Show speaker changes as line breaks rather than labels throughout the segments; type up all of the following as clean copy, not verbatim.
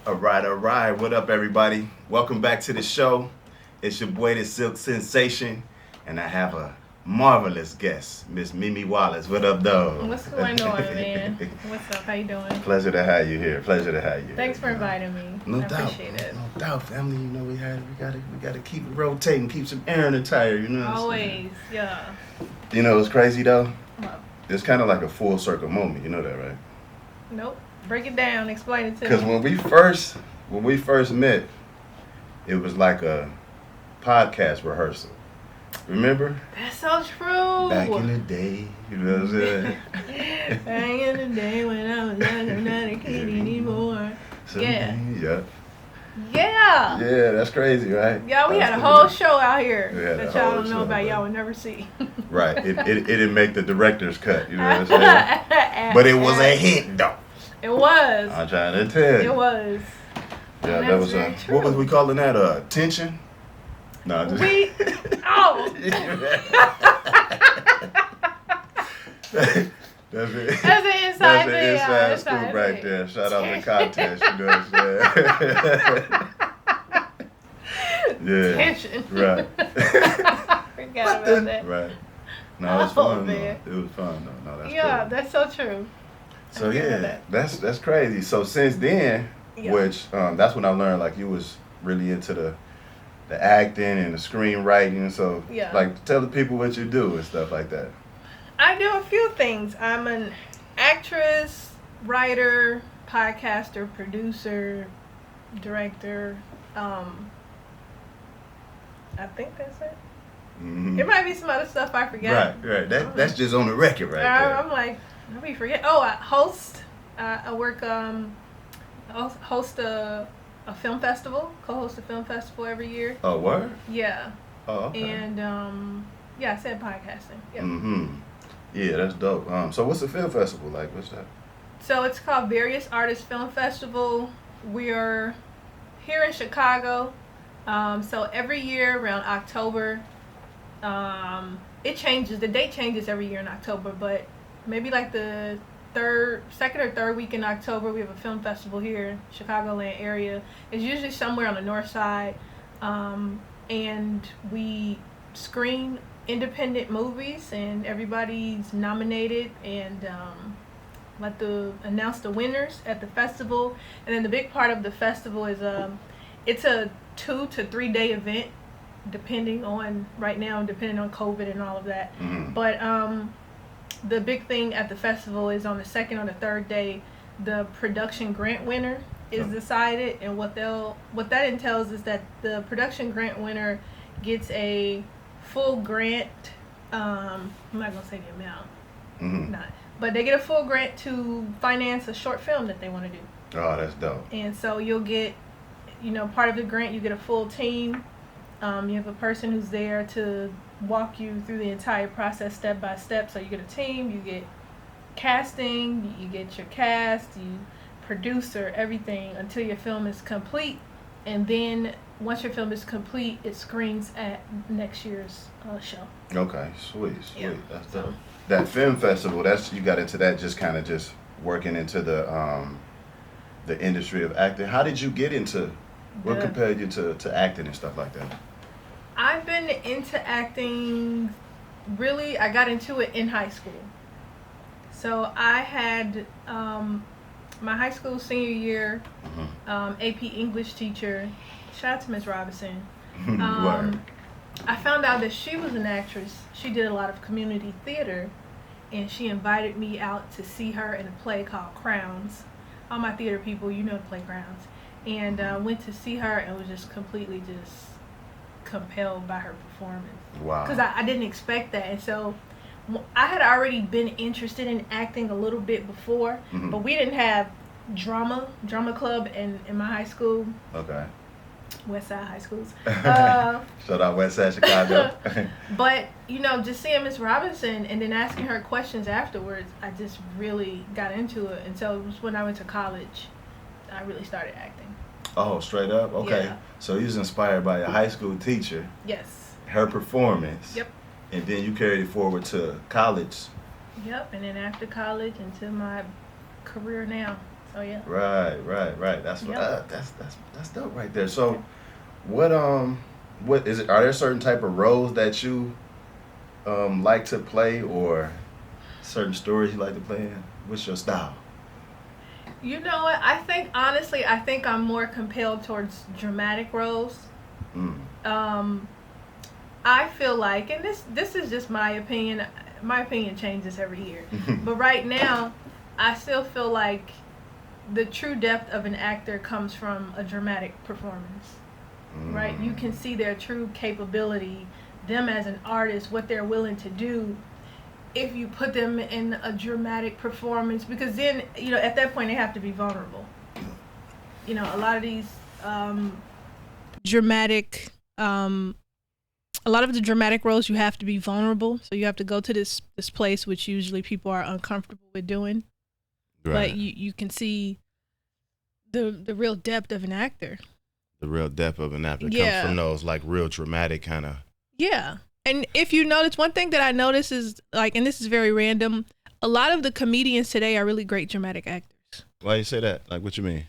All right. What up, everybody? Welcome back to the show. It's your boy, the Silk Sensation, and I have a marvelous guest, Miss MeMe Wallace. What up, dog?
What's going on, man? What's up? How you doing?
Pleasure to have you here.
Thanks for inviting me.
No
I
doubt.
appreciate it.
No doubt, family. You know we gotta keep it rotating, keep some air in the tire. You know. What I'm
Always, yeah.
saying? You know what's crazy though?
Well,
It's kind of like a full circle moment. You know that, right?
nope. Break it down. Explain it to
Because
me.
when we first met, it was like a podcast rehearsal. Remember?
That's so true.
Back in the day, you know what I'm saying?
Back in the day when I was young, I'm not a kid anymore. Yeah.
Yeah, that's crazy, right?
Yeah, we
That's
had a
the-
whole show out here
We had
that
a
y'all
whole
don't know
show,
about.
but-
Y'all would never see.
Right. It didn't make the director's cut, you know what I'm saying? But it was a hit, though.
It was.
I'm trying to tell you.
It was.
Yeah,
And
that
that's
was
very
what was
true.
we calling that? Tension? No, just
We. Oh.
That's it.
That's an inside
That's
thing.
an inside
yeah,
scoop
inside
right
thing.
there. Shout out the contest, you know what I'm saying? Yeah.
Tension.
Right.
Forgot about that.
Right. No, it was
Oh,
fun
man.
though. It was fun though. No, that's
Yeah,
cool.
that's so true.
So
I get
yeah,
that.
that's crazy. So since then,
Yeah.
which that's when I learned like you was really into the acting and the screenwriting. So
Yeah.
like tell the people what you do and stuff like that.
I do a few things. I'm an actress, writer, podcaster, producer, director. I think that's it.
Mhm.
There might be some other stuff I forgot.
Right. That's just on the record right there.
I'm like, let me forget. Oh, I host. I work. Host a film festival. Co-host a film festival every year.
Oh, word?
Yeah.
Oh, okay.
And yeah, I said podcasting. Yeah.
Mm-hmm. Yeah, that's dope. So what's the film festival like? What's that?
So it's called Various Artists Film Festival. We're here in Chicago. So every year around October, it changes. The date changes every year in October, but maybe like the second or third week in October, we have a film festival here in Chicagoland area. It's usually somewhere on the north side, and we screen independent movies, and everybody's nominated, and announce the winners at the festival. And then the big part of the festival is it's a 2 to 3 day event, depending on COVID and all of that.
Mm-hmm.
But the big thing at the festival is on the second or the third day, the production grant winner is decided, and what that entails is that the production grant winner gets a full grant. I'm not gonna say the amount,
Mm-hmm.
but they get a full grant to finance a short film that they want to do.
Oh, that's dope.
And so you'll get, part of the grant, you get a full team. You have a person who's there to walk you through the entire process step by step. So you get a team, you get casting, you get your cast, you producer, everything until your film is complete. And then once your film is complete, it screens at next year's show.
Okay, sweet.
Yeah.
That's dope. That film festival, you got into that just kind of just working into the industry of acting. How did you get into? What compared you to acting and stuff like that?
I've been into acting, really, I got into it in high school. So I had my high school senior year, AP English teacher, shout out to Miss Robinson.
Word.
I found out that she was an actress. She did a lot of community theater, and she invited me out to see her in a play called Crowns. All my theater people, you know the play Crowns. And went to see her and was just completely just compelled by her performance.
Wow.
Because I didn't expect that. And so I had already been interested in acting a little bit before, but we didn't have drama club in my high school.
Okay.
West Side high schools.
Shout out West Side Chicago.
But, just seeing Miss Robinson and then asking her questions afterwards, I just really got into it. And so it was when I went to college, I really started acting.
Oh, straight up? Okay.
Yeah.
So you was inspired by a high school teacher,
Yes.
her performance.
Yep.
And then you carried it forward to college.
Yep. And then after college into my career now. Oh yeah.
Right. That's what
Yep.
that's dope right there. So, what is it? Are there certain type of roles that you like to play, or certain stories you like to play in? What's your style?
You know what? I think honestly, I think I'm more compelled towards dramatic roles.
Mm.
Um, I feel like, and this is just my opinion. My opinion changes every year, but right now, I still feel like the true depth of an actor comes from a dramatic performance. Right? You can see their true capability, them as an artist, what they're willing to do if you put them in a dramatic performance, because then at that point they have to be vulnerable. A lot of these dramatic a lot of the dramatic roles, you have to be vulnerable, so you have to go to this place which usually people are uncomfortable with doing. Right. But you can see the real depth of an actor.
The real depth of an actor comes from those like real dramatic kind of.
Yeah. And if you notice, one thing that I notice is, like, and this is very random, a lot of the comedians today are really great dramatic actors.
Why you say that? Like, what you mean?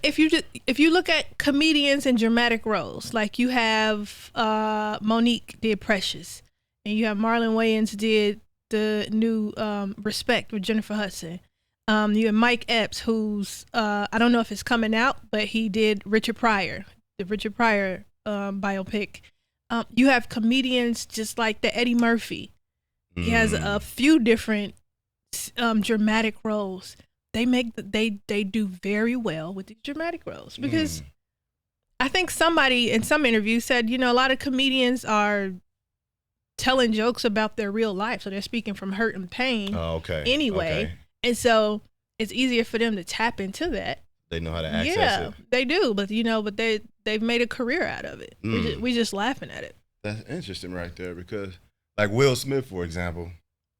If you look at comedians in dramatic roles, like you have Monique did Precious, and you have Marlon Wayans did the new Respect with Jennifer Hudson. You have Mike Epps, who's I don't know if it's coming out, but he did Richard Pryor, the Richard Pryor biopic. You have comedians just like the Eddie Murphy. He has a few different dramatic roles. They do very well with these dramatic roles, because I think somebody in some interview said, a lot of comedians are telling jokes about their real life, so they're speaking from hurt and pain.
Oh, okay.
Anyway,
okay.
And so it's easier for them to tap into that.
They know how to access it.
Yeah, they do, but they've made a career out of it. We just laughing at it.
That's interesting right there, because like Will Smith, for example.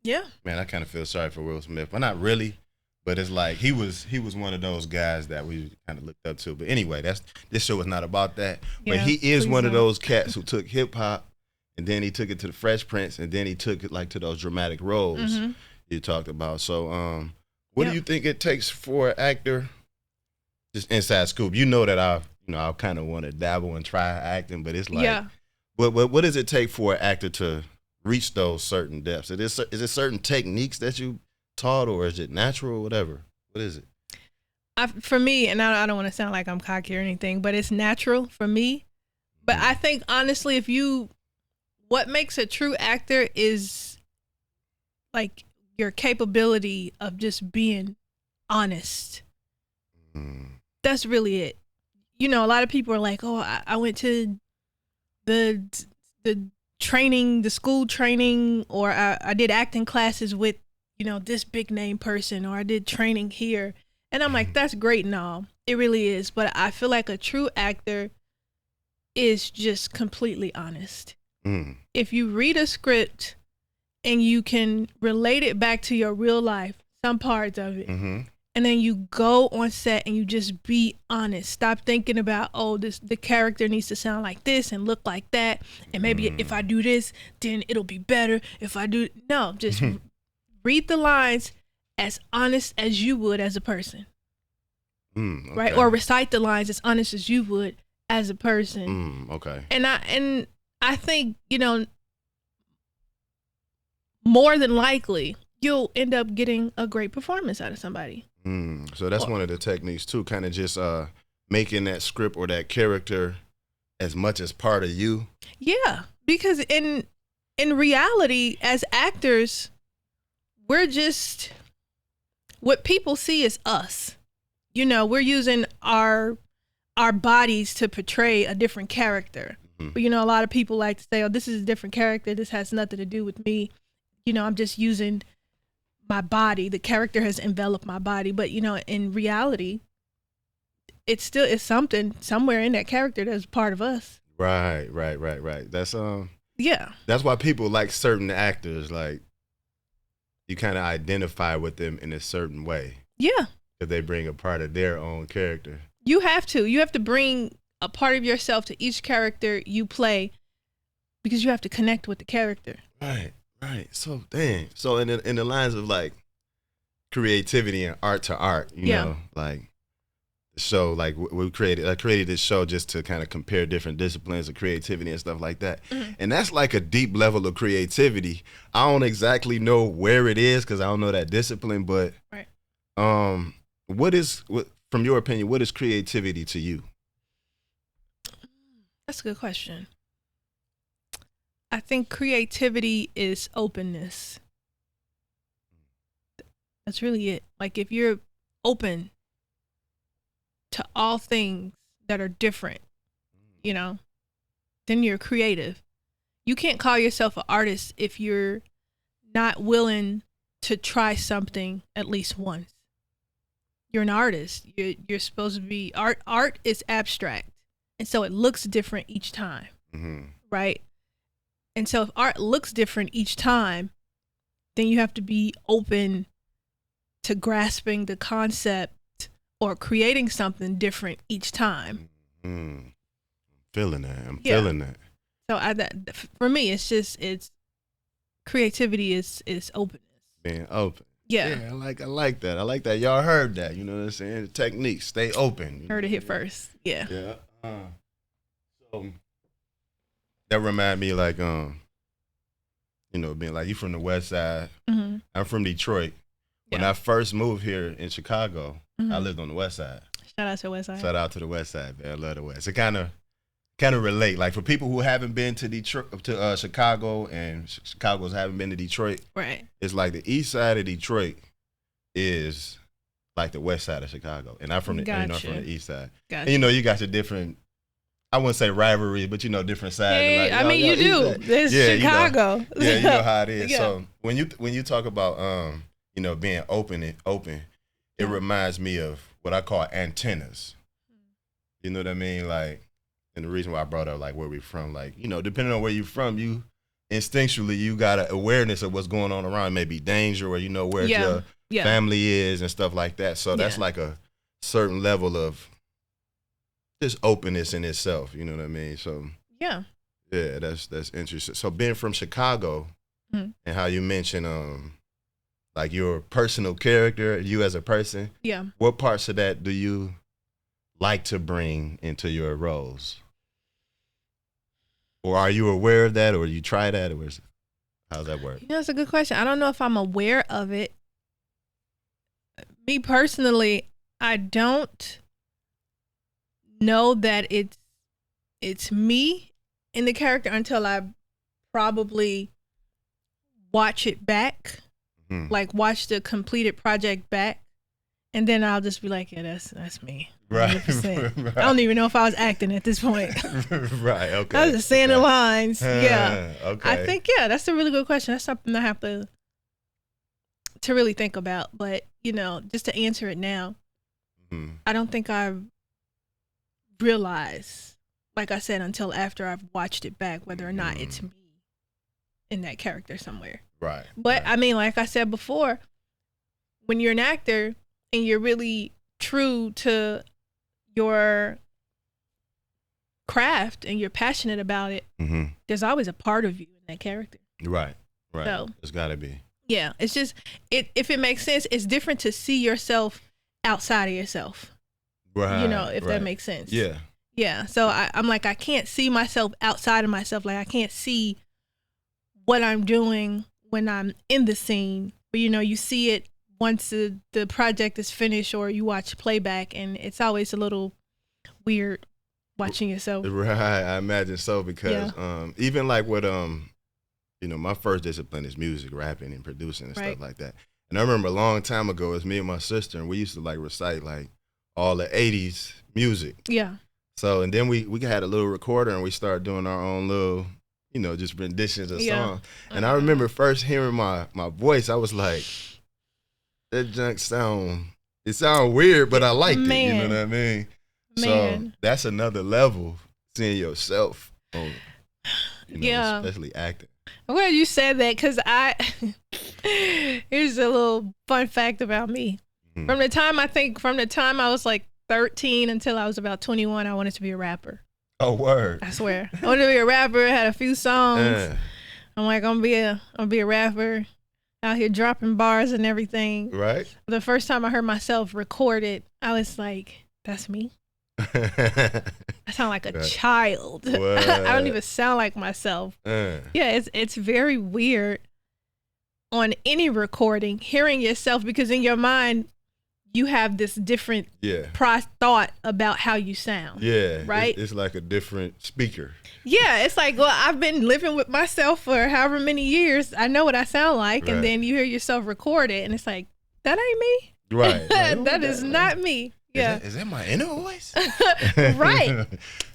Yeah.
Man, I kind of feel sorry for Will Smith, but not really. But it's like he was one of those guys that we kind of looked up to. But anyway, this show is not about that. But he is one of those cats who took hip hop, and then he took it to the Fresh Prince, and then he took it like to those dramatic roles you talked about. So, what do you think it takes for an actor? Just inside scoop. You know that I kind of want to dabble and try acting, but it's like, what does it take for an actor to reach those certain depths? Is it certain techniques that you taught, or is it natural, or whatever? What is it?
For me, and I don't want to sound like I'm cocky or anything, but it's natural for me. But I think honestly, what makes a true actor is like your capability of just being honest. That's really it. A lot of people are like, oh, I went to the training, the school training, or I did acting classes with this big name person, or I did training here. And I'm like, that's great and all. It really is. But I feel like a true actor is just completely honest. If you read a script and you can relate it back to your real life, some parts of it, and then you go on set and you just be honest. Stop thinking about, the character needs to sound like this and look like that. And maybe if I do this, then it'll be better. If I do, no, just read the lines as honest as you would as a person. Okay. Right? Or recite the lines as honest as you would as a person.
Okay.
And I think, more than likely, you'll end up getting a great performance out of somebody.
So that's one of the techniques too, kind of just making that script or that character as much as part of you. Yeah, because in reality, as actors, we're just, what people see is us. We're using our bodies to portray a different character. But a lot of people like to say, oh, this is a different character, this has nothing to do with me. I'm just using my body. The character has enveloped my body. But in reality, it's something somewhere in that character that's part of us. Right. That's that's why people like certain actors. Like, you kind of identify with them in a certain way. Yeah. Because they bring a part of their own character. You have to bring a part of yourself to each character you play, because you have to connect with the character. Right. So in the lines of like creativity and art to art, you know, like the show, like I created this show just to kind of compare different disciplines of creativity and stuff like that. And that's like a deep level of creativity. I don't exactly know where it is because I don't know that discipline, but from your opinion, what is creativity to you?
That's a good question. I think creativity is openness. That's really it. Like if you're open to all things that are different, you know, then you're creative. You can't call yourself an artist if you're not willing to try something at least once. You're an artist. You're supposed to be art is abstract. And so it looks different each time. Right? And so if art looks different each time, then you have to be open to grasping the concept or creating something different each time.
I'm feeling that.
So for me, it's creativity is openness.
Being open.
Yeah,
I like that. I like that. Y'all heard that. You know what I'm saying? The technique, stay open.
Heard it here first. Yeah.
Yeah. So that remind me like you know, being like you from the West Side. I'm from Detroit. When I first moved here in Chicago, I lived on the West Side.
Shout out to the West Side.
Shout out to the West Side, man. I love the West. It kind of relate. Like for people who haven't been to Detroit, to Chicago, and Chicago's haven't been to Detroit,
right?
It's like the East Side of Detroit is like the West Side of Chicago, and I'm from the from the East Side.
Gotcha.
And you know, you got your different. I wouldn't say rivalry, but you know, different sides.
Hey,
like,
I mean, you do. There's Chicago.
You know, you know how it is. So when you talk about you know, being open, it reminds me of what I call antennas. You know what I mean? Like, and the reason why I brought up like where we're from, like, you know, depending on where you're from, you instinctually you got an awareness of what's going on around, maybe danger, or you know where your family is and stuff like that. So that's like a certain level of just openness in itself. You know what I mean? So yeah, that's interesting. So being from Chicago and how you mentioned like your personal character, you as a person. Yeah. What parts of that do you like to bring into your roles? Or are you aware of that, or you try that, or how's that work?
You know, it's a good question. I don't know if I'm aware of it. Me personally, I don't know that it's me in the character until I probably watch it back. Like watch the completed project back, and then I'll just be like, yeah, that's me.
Right.
I don't even know if I was acting at this point.
Right. Okay.
I was just saying the lines.
Okay.
I think that's a really good question. That's something I have to really think about. But you know, just to answer it now, I don't think I realize, like I said, until after I've watched it back, whether or not it's me in that character somewhere.
Right.
But I mean, like I said before, when you're an actor and you're really true to your craft and you're passionate about it, there's always a part of you in that character.
Right.
So,
it's got to be. Yeah.
It's just, if it makes sense, it's different to see yourself outside of yourself.
Right.
You know, if that makes sense.
Yeah.
Yeah. So I'm like, I can't see myself outside of myself. Like I can't see what I'm doing when I'm in the scene, but you know, you see it once the project is finished, or you watch playback, and it's always a little weird watching yourself.
Right, I imagine so, because even like what you know, my first discipline is music, rapping and producing and stuff like that. And I remember a long time ago, it was me and my sister, and we used to like recite like all the 80s music.
Yeah.
So, and then we had a little recorder, and we started doing our own little, you know, just renditions of songs. And I remember first hearing my voice, I was like, that junk sound weird, but I liked it. You know what I mean? So that's another level, seeing yourself on, you know, especially acting.
I'm glad you said that, because here's a little fun fact about me. From the time I was like 13 until I was about 21, I wanted to be a rapper.
Oh, word.
I swear. I wanted to be a rapper, had a few songs. I'm like, I'm gonna be a rapper. out here dropping bars and everything.
Right.
The first time I heard myself recorded, I was like, that's me. I sound like a child. I don't even sound like myself. Yeah, it's very weird on any recording, hearing yourself, because in your mind, you have this different thought about how you sound.
Yeah.
Right?
It's like a different speaker.
Yeah, it's like, well, I've been living with myself for however many years. I know what I sound like. Right. And then you hear yourself record it, and it's like, that ain't me.
Right.
That is not me. Yeah.
Is that my inner voice?
Right.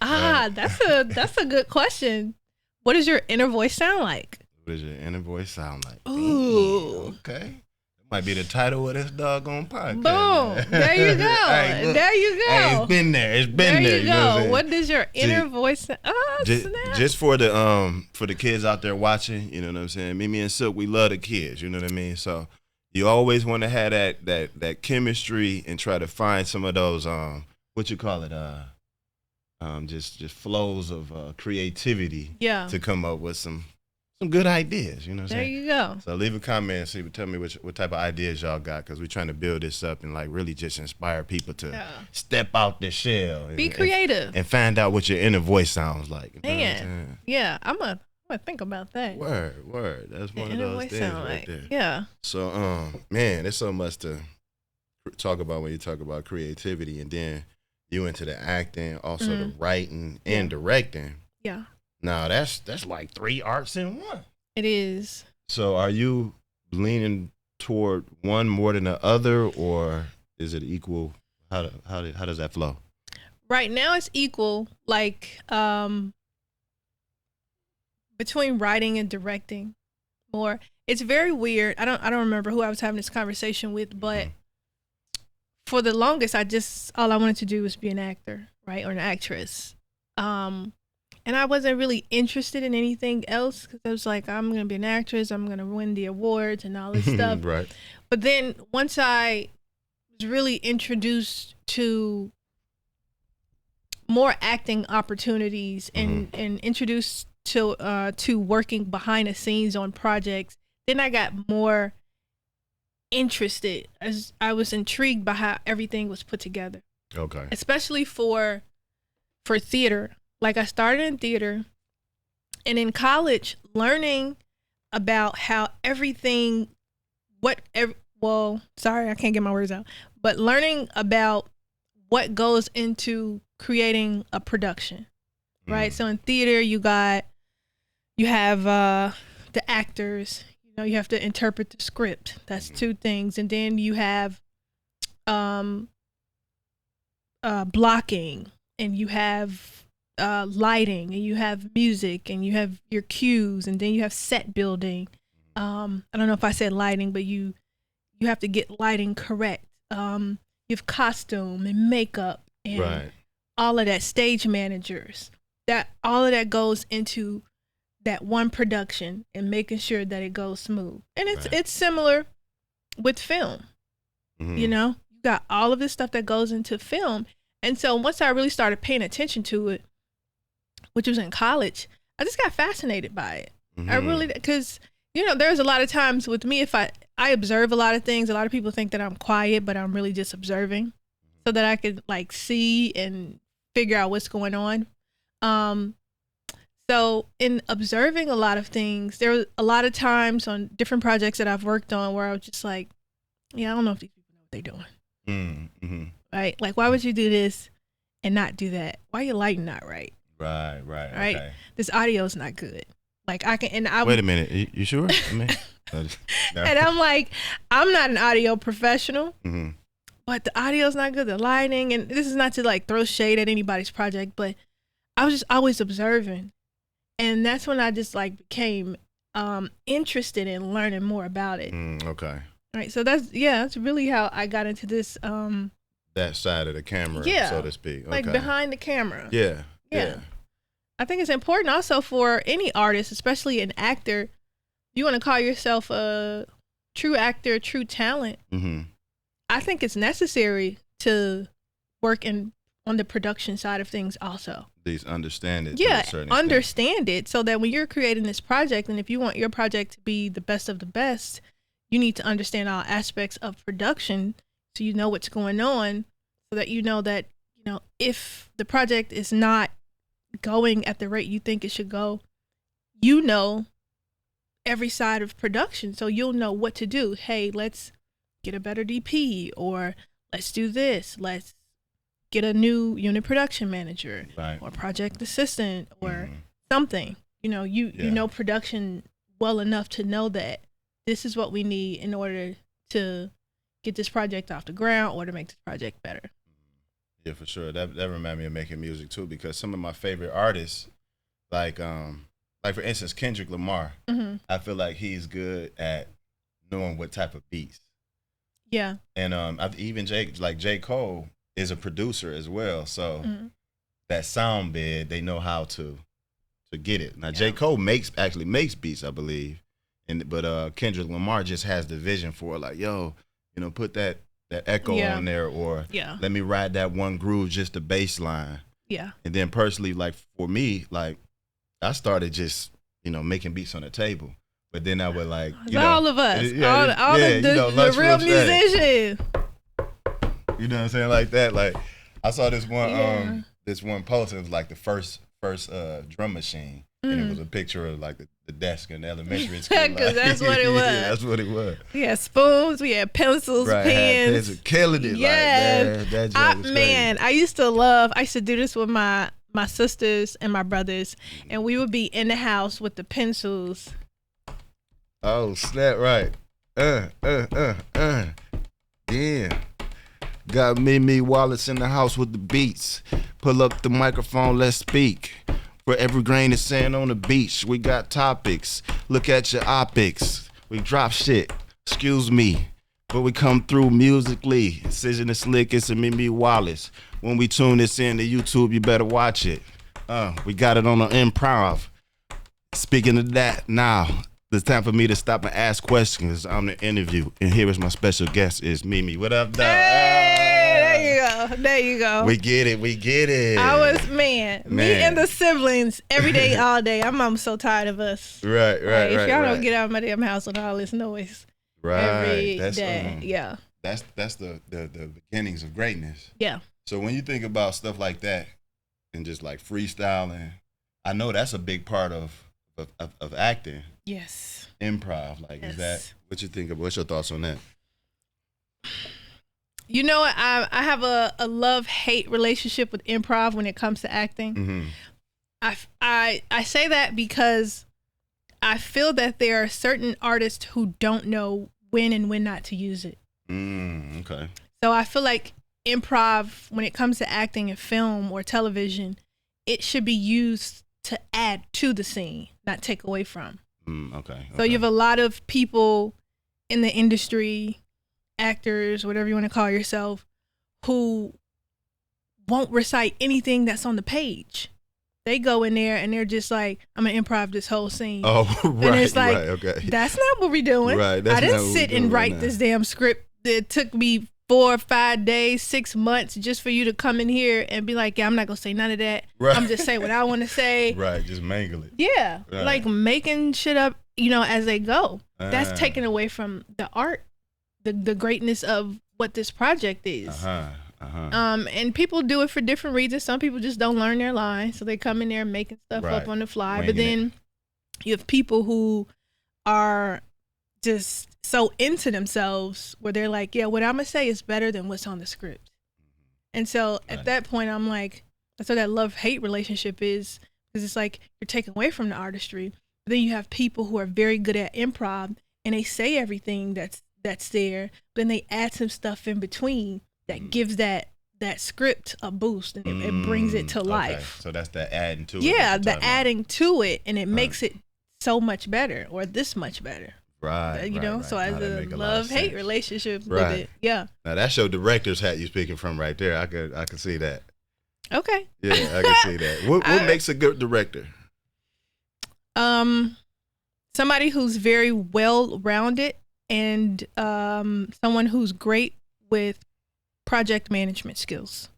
That's a good question. What does your inner voice sound like?
What does your inner voice sound like?
Ooh.
Okay. That might be the title of this doggone podcast.
Boom. There you go.
Hey,
there you go.
Hey, it's been there. It's been there.
You go. What does your inner voice sound? Oh, snap.
Just for the kids out there watching, you know what I'm saying? Mimi and Silk, we love the kids, you know what I mean? So you always want to have that chemistry and try to find some of those what you call it, just flows of creativity to come up with some good ideas, you know what I'm saying?
There you go.
So leave a comment and tell me what type of ideas y'all got, because we're trying to build this up and like really just inspire people to step out their shell.
Be creative.
And find out what your inner voice sounds like. You know
Man, yeah, I'm gonna think about that.
Word. That's one of those things right there.
Yeah.
So, man, there's so much to talk about when you talk about creativity, and then you into the acting, also the writing and directing.
Yeah.
Now that's like 3 arts in one.
It is.
So are you leaning toward one more than the other, or is it equal? How does that flow?
Right now it's equal, like between writing and directing more. It's very weird. I don't remember who I was having this conversation with, but for the longest all I wanted to do was be an actor, right? Or an actress. And I wasn't really interested in anything else, because I was like, I'm going to be an actress. I'm going to win the awards and all this stuff.
Right.
But then once I was really introduced to more acting opportunities and introduced to working behind the scenes on projects, then I got more interested, as I was intrigued by how everything was put together.
Okay.
Especially for theater. Like, I started in theater, and in college, learning about how everything, sorry, I can't get my words out, but learning about what goes into creating a production, right? So in theater, you have the actors, you have to interpret the script. That's 2 things. And then you have blocking, and you have lighting, and you have music, and you have your cues, and then you have set building. I don't know if I said lighting, but you have to get lighting correct. You have costume and makeup and all of that, stage managers. That all of that goes into that one production and making sure that it goes smooth. And it's similar with film. You got all of this stuff that goes into film. And so once I really started paying attention to it, which was in college, I just got fascinated by it. I really, because, there's a lot of times with me, if I observe a lot of things. A lot of people think that I'm quiet, but I'm really just observing so that I could like see and figure out what's going on. So in observing a lot of things, there were a lot of times on different projects that I've worked on where I was just like, yeah, I don't know if these people know what they're doing. Right? Like, why would you do this and not do that? Why your lighting not right?
Right. Okay.
This audio's not good. Like,
wait a minute. You sure? No.
And I'm like, I'm not an audio professional, but the audio's not good. The lighting, and this is not to like throw shade at anybody's project, but I was just always observing. And that's when I just like became interested in learning more about it.
Okay.
Right. So that's really how I got into this.
That side of the camera, so to speak. Okay.
Like behind the camera.
Yeah.
I think it's important also for any artist, especially an actor. You want to call yourself a true actor, true talent. I think it's necessary to work on the production side of things also.
These understand it.
Yeah, understand it so that when you're creating this project, and if you want your project to be the best of the best, you need to understand all aspects of production so you know what's going on, so that you know that, if the project is not going at the rate you think it should go, you know every side of production, so you'll know what to do. Hey, let's get a better DP, or let's do this. Let's get a new unit production manager,
right,
or project assistant, or something. You know production well enough to know that this is what we need in order to get this project off the ground or to make this project better.
Yeah, for sure. That reminds me of making music too, because some of my favorite artists, like for instance, Kendrick Lamar, I feel like he's good at knowing what type of beats.
Yeah.
And even J. Cole is a producer as well, so that sound bed, they know how to get it. Now J. Cole actually makes beats, I believe, but Kendrick Lamar just has the vision for it, like, yo, put that echo on there, or let me ride that one groove, just the bass line.
Yeah.
And then personally, like for me, like I started just, making beats on the table. But then I would like,
all of us, all the real musicians.
You know what I'm saying? Like that. Like I saw this one post, it was like the first drum machine. And it was a picture of like the desk in the elementary school.
Because that's what it was.
Yeah, that's what it was.
We had spoons, we had pencils, pens.
Pencils, killing it.
Yes.
Like, that joke was crazy.
I used to do this with my sisters and my brothers, and we would be in the house with the pencils.
Oh, snap, right. Yeah. Got MeMe Wallace in the house with the beats. Pull up the microphone, let's speak. For every grain of sand on the beach, we got topics. Look at your optics. We drop shit, excuse me. But we come through musically. Incision is slick, it's a MeMe Wallace. When we tune this in to YouTube, you better watch it. We got it on the improv. Speaking of that, now, it's time for me to stop and ask questions. I'm the interview. And here is my special guest, is MeMe. What up, dog?
There you go.
We get it.
Me and the siblings every day, all day. I'm so tired of us.
Right.
If y'all don't get out of my damn house with all this noise every day.
Yeah. That's the beginnings of greatness.
Yeah.
So when you think about stuff like that and just like freestyling, I know that's a big part of acting.
Yes.
Improv. Like, is that what you think of? What's your thoughts on that?
You know what? I have a love-hate relationship with improv when it comes to acting. I say that because I feel that there are certain artists who don't know when and when not to use it.
Okay.
So I feel like improv, when it comes to acting in film or television, it should be used to add to the scene, not take away from.
Okay.
So you have a lot of people in the industry, actors, whatever you want to call yourself, who won't recite anything that's on the page. They go in there and they're just like, I'm gonna improv this whole scene.
Oh, right.
And it's like,
okay.
That's not what we're doing.
Right.
I didn't sit and write this damn script that took me 4 or 5 days, 6 months just for you to come in here and be like, yeah, I'm not gonna say none of that.
Right.
I'm just saying what I want to say.
Right. Just mangle it.
Yeah.
Right.
Like making shit up, as they go. That's taken away from the art, the greatness of what this project is. And people do it for different reasons. Some people just don't learn their lines, so they come in there making stuff up on the fly. But then you have people who are just so into themselves where they're like, yeah, what I'm gonna say is better than what's on the script. And so at that point, I'm like, that's what that love-hate relationship is, because it's like you're taking away from the artistry. But then you have people who are very good at improv and they say everything that's there, but then they add some stuff in between that gives that script a boost, and it brings it to life.
So that's the adding to it.
Yeah, the adding to it, and it makes it so much better, or this much better.
Right.
So as a love-hate relationship with it. Yeah.
Now that's your director's hat you speaking from right there. I could see that.
Okay.
Yeah, I can see that. What makes a good director?
Somebody who's very well-rounded, and someone who's great with project management skills.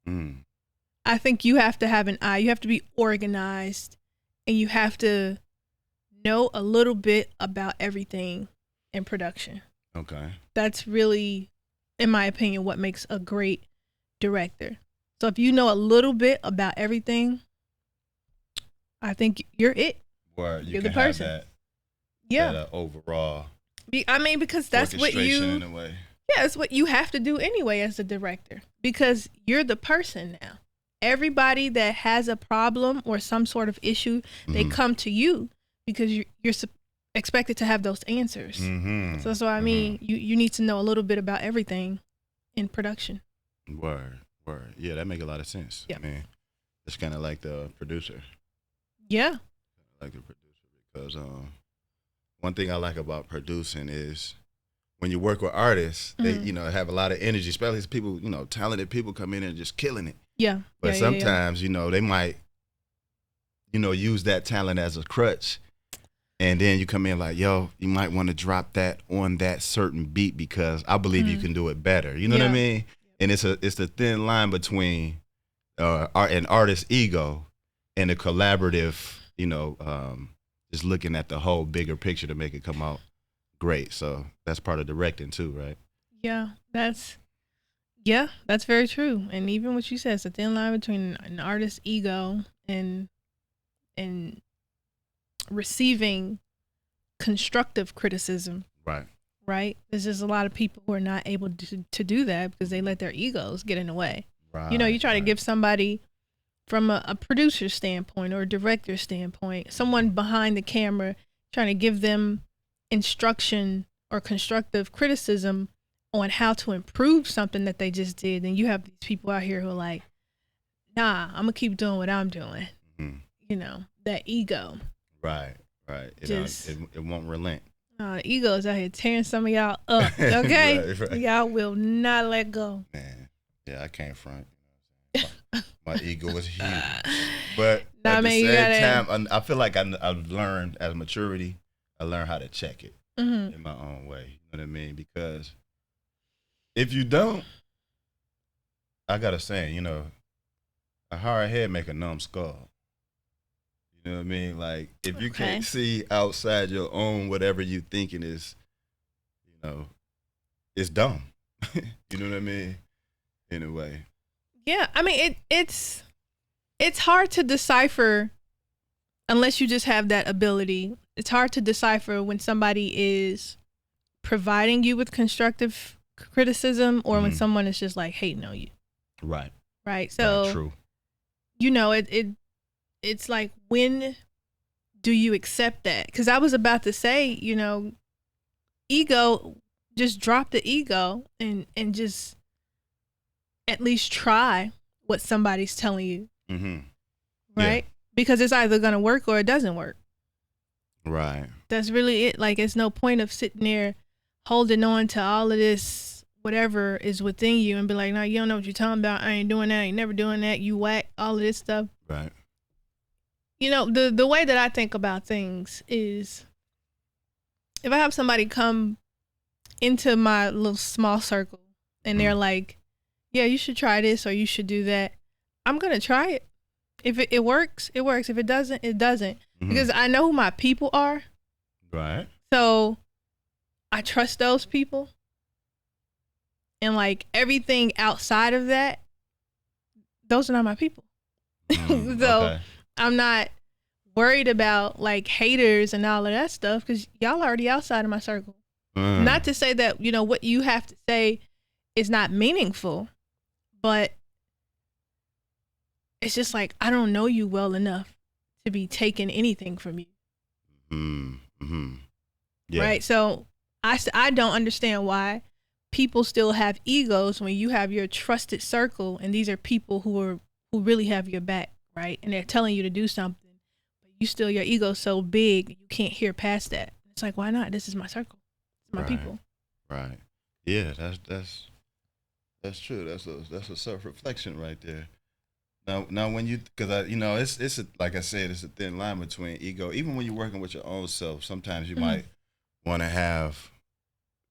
I think you have to have an eye. You have to be organized, and you have to know a little bit about everything. and production.
Okay.
That's really, in my opinion, what makes a great director. So if you know a little bit about everything, I think you're it.
Where you
you're
can
the person.
Have that,
yeah.
that overall.
I mean, because that's what you.
In a way.
Yeah, it's what you have to do anyway as a director, because you're the person now. Everybody that has a problem or some sort of issue, they come to you because you're expected to have those answers. So that's what I mean. You need to know a little bit about everything in production.
Word. Yeah, that make a lot of sense.
Yeah.
I mean, it's kind of like the producer.
Yeah.
Like the producer, because one thing I like about producing is when you work with artists, they have a lot of energy, especially people, talented people come in and just killing it.
Yeah.
But sometimes, they might, use that talent as a crutch. And then you come in like, yo, you might want to drop that on that certain beat because I believe you can do it better. You know what I mean? And it's the thin line between an artist's ego and a collaborative, just looking at the whole bigger picture to make it come out great. So that's part of directing too, right?
Yeah, that's very true. And even what you said, it's a thin line between an artist's ego and receiving constructive criticism. Right? There's just a lot of people who are not able to do that because they let their egos get in the way. Right. You try to give somebody from a producer standpoint or a director standpoint, someone behind the camera, trying to give them instruction or constructive criticism on how to improve something that they just did. And you have these people out here who are like, nah, I'm going to keep doing what I'm doing. That ego.
Right. It won't relent.
The ego is out here tearing some of y'all up, okay?
Right.
Y'all will not let go.
Man, yeah, I can't front. My ego is huge. But at the same time, I feel like I've learned as maturity, I learned how to check it in my own way. You know what I mean? Because if you don't, I got a saying, a hard head make a numb skull. You know what I mean? Like, if you can't see outside your own whatever you thinking is, it's dumb. You know what I mean? In a way.
Yeah, I mean, it's hard to decipher unless you just have that ability. It's hard to decipher when somebody is providing you with constructive criticism or when someone is just like hating on you. Right. So,
true.
It's like, when do you accept that? Because I was about to say, ego, just drop the ego and just at least try what somebody's telling you. Right? Yeah. Because it's either going to work or it doesn't work.
Right.
That's really it. Like, it's no point of sitting there holding on to all of this, whatever is within you, and be like, no, you don't know what you're talking about. I ain't doing that. I ain't never doing that. You whack, all of this stuff.
Right.
The way that I think about things is, if I have somebody come into my little small circle and they're like, yeah, you should try this or you should do that, I'm going to try it. If it works, it works. If it doesn't, it doesn't. Because I know who my people are.
Right.
So I trust those people. And like, everything outside of that, those are not my people. So I'm not worried about like haters and all of that stuff because y'all already outside of my circle. Not to say that, what you have to say is not meaningful, but it's just like, I don't know you well enough to be taking anything from you. Yeah. Right. So I don't understand why people still have egos when you have your trusted circle and these are people who really have your back. Right. And they're telling you to do something, but your ego's so big, you can't hear past that. It's like, why not? This is my circle. It's my people. Right.
Yeah. That's true. That's a self-reflection right there. Now when you, because it's like I said, it's a thin line between ego. Even when you're working with your own self, sometimes you might want to have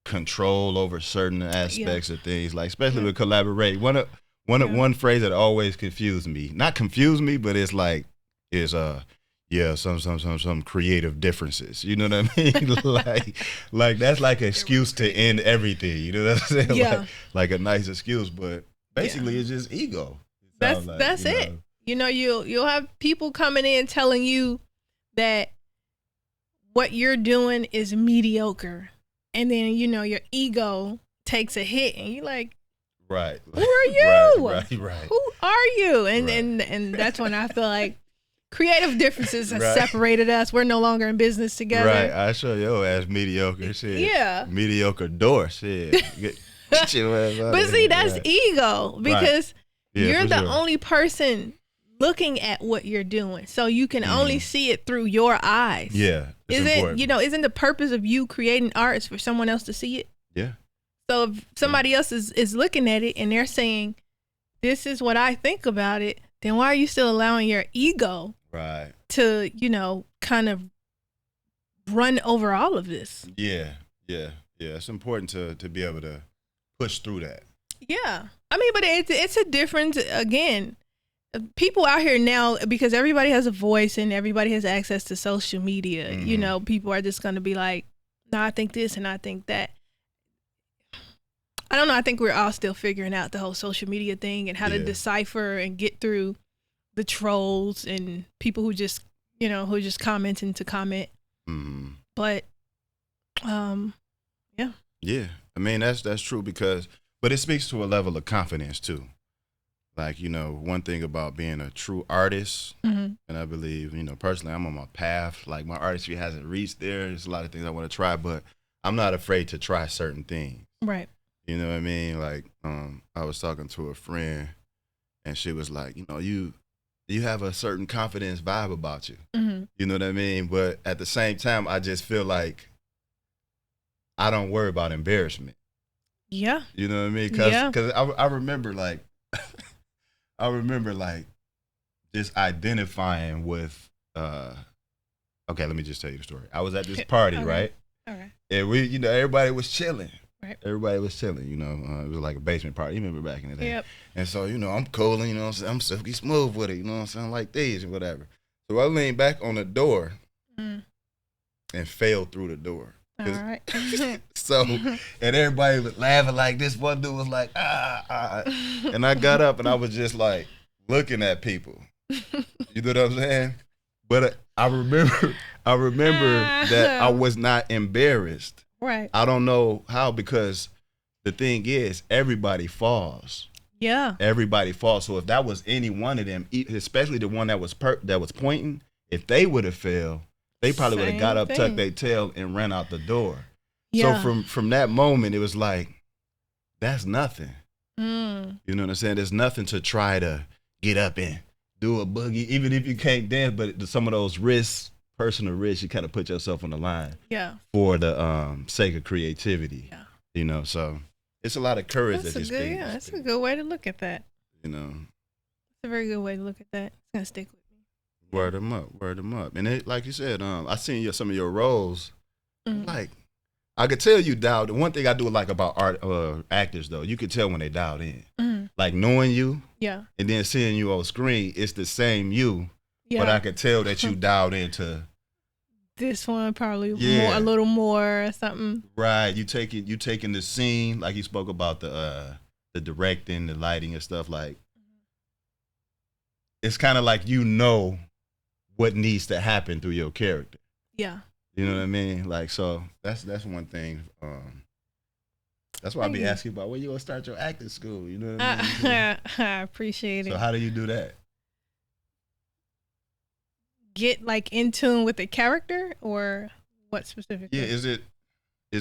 control over certain aspects of things, like especially with collaborating. One phrase that always confused me, not confused me, but it's like, Yeah, some creative differences. You know what I mean? like that's like an excuse to end everything. You know what I'm saying?
Yeah.
Like a nice excuse, but basically it's just ego.
That's it. You know, you'll have people coming in telling you that what you're doing is mediocre, and then your ego takes a hit, and you're like,
right,
who are you?
Right.
Who are you? And that's when I feel like creative differences have separated us. We're no longer in business together.
Right. I show your ass mediocre shit.
Yeah.
Mediocre door shit. Get your ass out
but
of
see,
here.
that's ego, because you're the
sure.
only person looking at what you're doing, so you can only see it through your eyes.
Yeah.
Isn't the purpose of you creating art is for someone else to see it?
Yeah.
So if somebody else is looking at it and they're saying, this is what I think about it, then why are you still allowing your ego to, kind of run over all of this?
Yeah. It's important to be able to push through that.
Yeah. I mean, but it's a difference. Again, people out here now, because everybody has a voice and everybody has access to social media, people are just going to be like, no, I think this and I think that. I don't know. I think we're all still figuring out the whole social media thing and how to decipher and get through the trolls and people who just commenting to comment.
Mm-hmm.
But, yeah.
Yeah. I mean, that's true but it speaks to a level of confidence too. Like, one thing about being a true artist, and I believe, personally, I'm on my path. Like, my artistry hasn't reached there. There's a lot of things I want to try, but I'm not afraid to try certain things.
Right.
You know what I mean? Like, I was talking to a friend, and she was like, you have a certain confidence vibe about you. Mm-hmm. You know what I mean? But at the same time, I just feel like I don't worry about embarrassment.
Yeah.
You know what I mean? Because I remember, like, just identifying with, okay, let me just tell you the story. I was at this party, right?
All right.
And we, everybody was chilling.
Right.
Everybody was chilling, it was like a basement party. You remember back in the day?
Yep.
And so, I'm cooling, I'm silky smooth with it, like these and whatever. So I leaned back on the door and fell through the door.
All right.
So, and everybody was laughing like this. One dude was like, ah. And I got up and I was just like looking at people. You know what I'm saying? But I remember that I was not embarrassed.
Right.
I don't know how, because the thing is, everybody falls.
Yeah.
Everybody falls. So if that was any one of them, especially the one that was pointing, if they would have failed, they probably would have got up, tucked their tail, and ran out the door. Yeah. So from that moment, it was like, that's nothing. You know what I'm saying? There's nothing to try to get up and do a boogie, even if you can't dance. But some of those personal risks, you kind of put yourself on the line.
Yeah.
For the sake of creativity. Yeah. So it's a lot of courage that you speak.
Yeah, that's a good way to look at that.
It's
a very good way to look at that. It's gonna stick with me.
Word them up. And it, like you said, I seen some of your roles. Like, I could tell you dialed. The one thing I do like about actors though, you could tell when they dialed in. Like knowing you, and then seeing you on screen, it's the same you. Yeah. But I could tell that you dialed into
this one probably a little more or something.
Right. You taking the scene, like you spoke about the directing, the lighting and stuff, like it's kind of like what needs to happen through your character.
Yeah.
You know what I mean? Like, so that's one thing. That's why I be asking about when you gonna start your acting school. You know what I mean?
I appreciate it.
So how do you do that?
Get like in tune with the character, or what specifically?
Yeah, is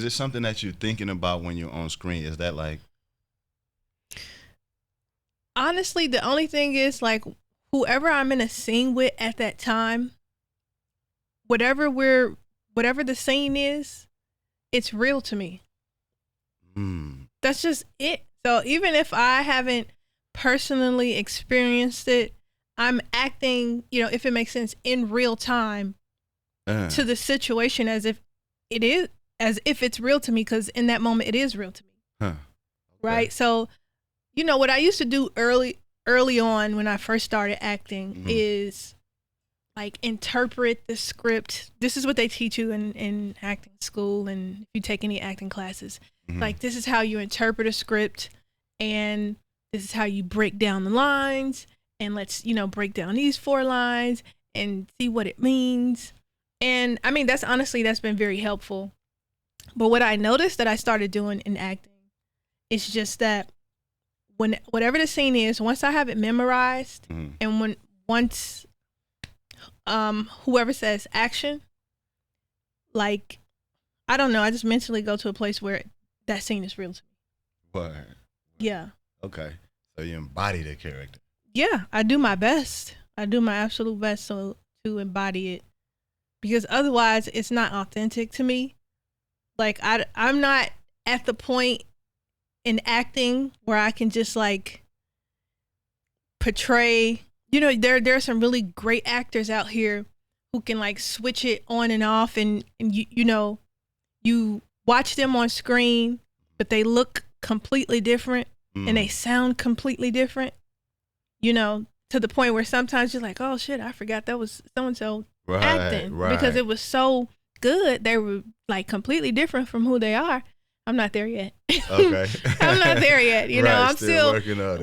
it something that you're thinking about when you're on screen? Is that like?
Honestly, the only thing is like whoever I'm in a scene with at that time, whatever the scene is, it's real to me. That's just it. So even if I haven't personally experienced it, I'm acting, if it makes sense, in real time to the situation as if it's real to me, because in that moment it is real to me. Okay. Right? So, what I used to do early on when I first started acting is like interpret the script. This is what they teach you in acting school, and if you take any acting classes. Like, this is how you interpret a script, and this is how you break down the lines, and let's, break down these 4 lines and see what it means. And I mean, that's been very helpful. But what I noticed that I started doing in acting is just that whatever the scene is, once I have it memorized, and once whoever says action, like, I don't know, I just mentally go to a place where that scene is real to me.
What?
Yeah.
Okay. So you embody the character.
Yeah, I do my best. I do my absolute best to embody it, because otherwise it's not authentic to me. Like, I'm not at the point in acting where I can just like portray, there are some really great actors out here who can like switch it on and off, and you watch them on screen, but they look completely different and they sound completely different, to the point where sometimes you're like, oh shit, I forgot that was so-and-so acting, because it was so good. They were like completely different from who they are. I'm not there yet.
Okay.
I'm not there yet. I'm still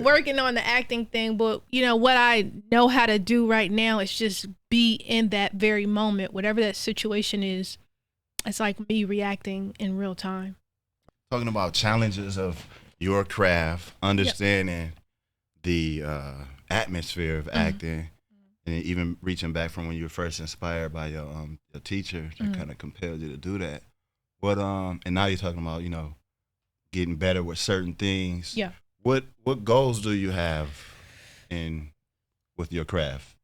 working
on the acting thing. But, what I know how to do right now is just be in that very moment. Whatever that situation is, it's like me reacting in real time.
Talking about challenges of your craft, understanding the atmosphere of acting, and even reaching back from when you were first inspired by your teacher that kind of compelled you to do that. What and now you're talking about, getting better with certain things.
Yeah.
What goals do you have with your craft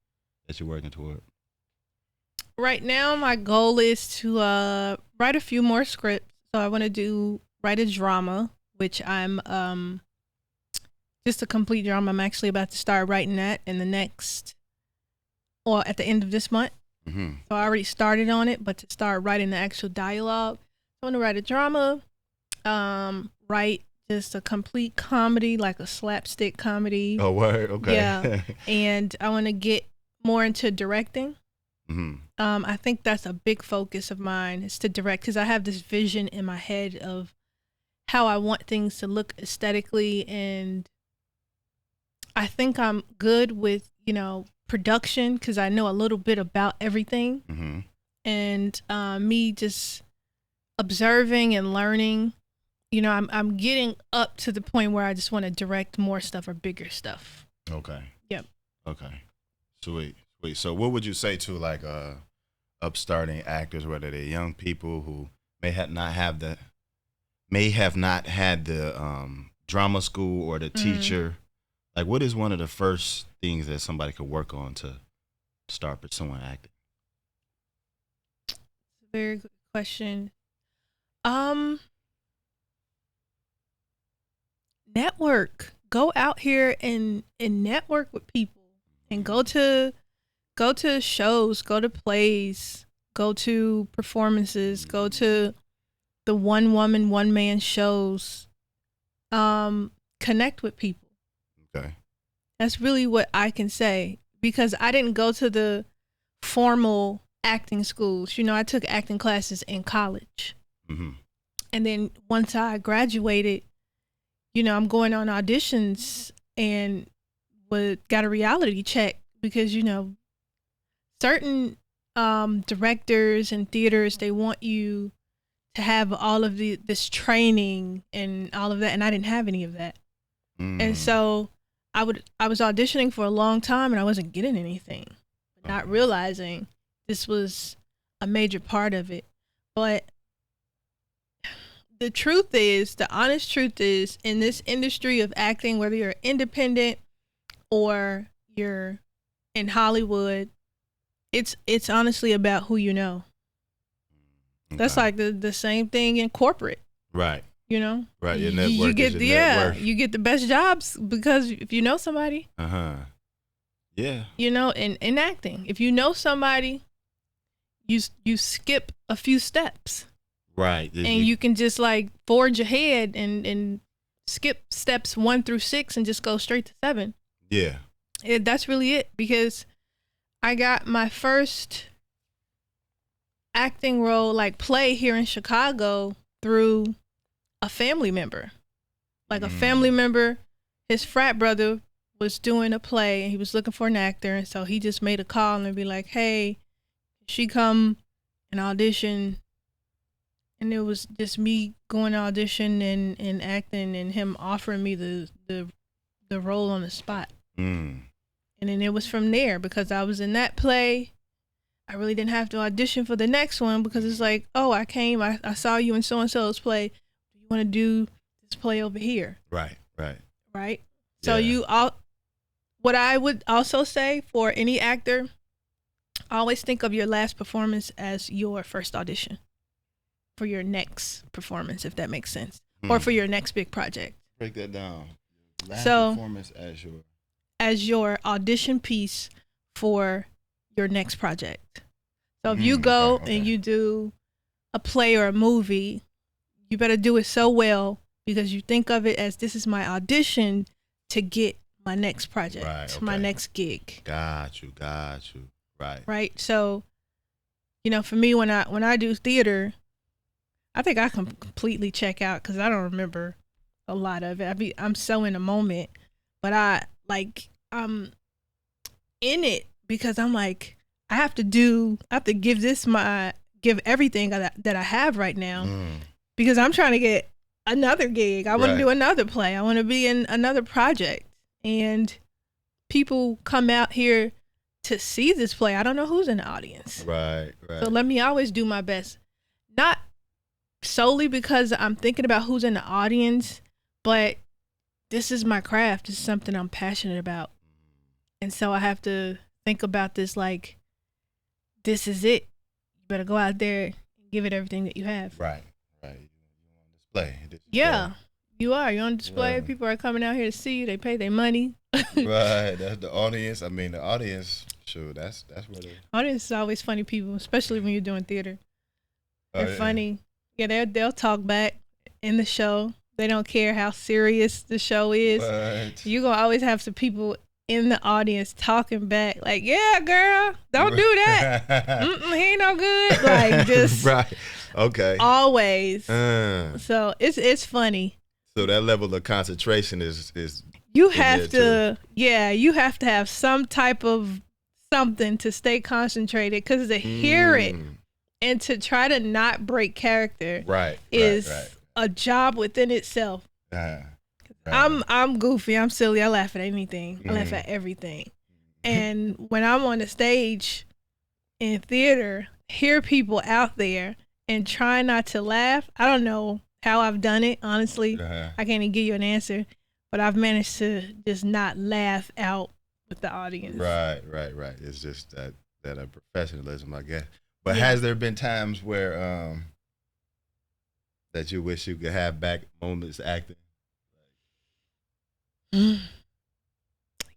that you're working toward?
Right now, my goal is to write a few more scripts. So I want to write a drama, which I'm just a complete drama. I'm actually about to start writing that at the end of this month. So I already started on it, but to start writing the actual dialogue. I want to write a drama, write just a complete comedy, like a slapstick comedy.
Oh, word? Okay.
Yeah. And I want to get more into directing. I think that's a big focus of mine, is to direct, because I have this vision in my head of how I want things to look aesthetically, and I think I'm good with, production, because I know a little bit about everything. And me just observing and learning, I'm getting up to the point where I just want to direct more stuff or bigger stuff.
Okay.
Yep.
Okay. Sweet. So what would you say to like upstarting actors, whether they're young people who may have not had the drama school or the teacher? Like, what is one of the first things that somebody could work on to start pursuing acting?
Very good question. Network. Go out here and network with people, and go to shows, go to plays, go to performances, go to the one woman, one man shows. Connect with people.
Okay.
That's really what I can say, because I didn't go to the formal acting schools. I took acting classes in college. And then once I graduated, I'm going on auditions and got a reality check, because, certain directors and theaters, they want you to have all of this training and all of that, and I didn't have any of that. And so I was auditioning for a long time, and I wasn't getting anything, not realizing this was a major part of it. But the honest truth is, in this industry of acting, whether you're independent or you're in Hollywood, it's honestly about who you know. Okay. That's like the same thing in corporate.
Right.
Right.
Your network is your net worth.
You get the best jobs because if you know somebody.
Yeah.
In acting, if you know somebody, you skip a few steps.
Right.
And you can just like forge ahead and skip steps 1 through 6 and just go straight to 7.
Yeah.
That's really it, because I got my first acting role, like play here in Chicago, through a family member. Like a family member, his frat brother was doing a play and he was looking for an actor. And so he just made a call and be like, hey, she come and audition. And it was just me going to audition and acting and him offering me the role on the spot. And then it was from there, because I was in that play. I really didn't have to audition for the next one, because it's like, oh, I came, I saw you in so-and-so's play. Do you want to do this play over here? Right. So what I would also say for any actor, always think of your last performance as your first audition for your next performance, if that makes sense, or for your next big project.
Break that down. Last performance
as your audition piece for your next project. So if you go and you do a play or a movie, you better do it so well, because you think of it as, this is my audition to get my next project, my next gig.
Got you.
Right. So, for me, when I do theater, I think I can completely check out, because I don't remember a lot of it. I'm so in the moment, but I'm in it because I'm like, I have to give everything that I have right now, because I'm trying to get another gig. I want to do another play. I want to be in another project, and people come out here to see this play. I don't know who's in the audience. Right. So let me always do my best. Not solely because I'm thinking about who's in the audience, but this is my craft. This is something I'm passionate about. And so I have to think about this like, this is it. You better go out there and give it everything that you have. Right. You're on display. Yeah, you are. You're on display. Right. People are coming out here to see you. They pay their money.
Right. That's the audience. I mean, the audience, sure, that's what it is.
Audience is always funny people, especially when you're doing theater. They're funny. Yeah, they'll talk back in the show. They don't care how serious the show is. What? You're going to always have some people in the audience talking back, like, yeah, girl, don't do that. He ain't no good. Like, just
right. Okay.
Always. So it's funny.
So that level of concentration is
you have to, you have to have some type of something to stay concentrated, because to hear it and to try to not break character is a job within itself. I'm goofy. I'm silly. I laugh at anything. I laugh at everything. And when I'm on the stage in theater, hear people out there and try not to laugh. I don't know how I've done it, honestly. I can't even give you an answer, but I've managed to just not laugh out with the audience.
Right. It's just that professionalism, I guess. But has there been times where that you wish you could have back moments acting?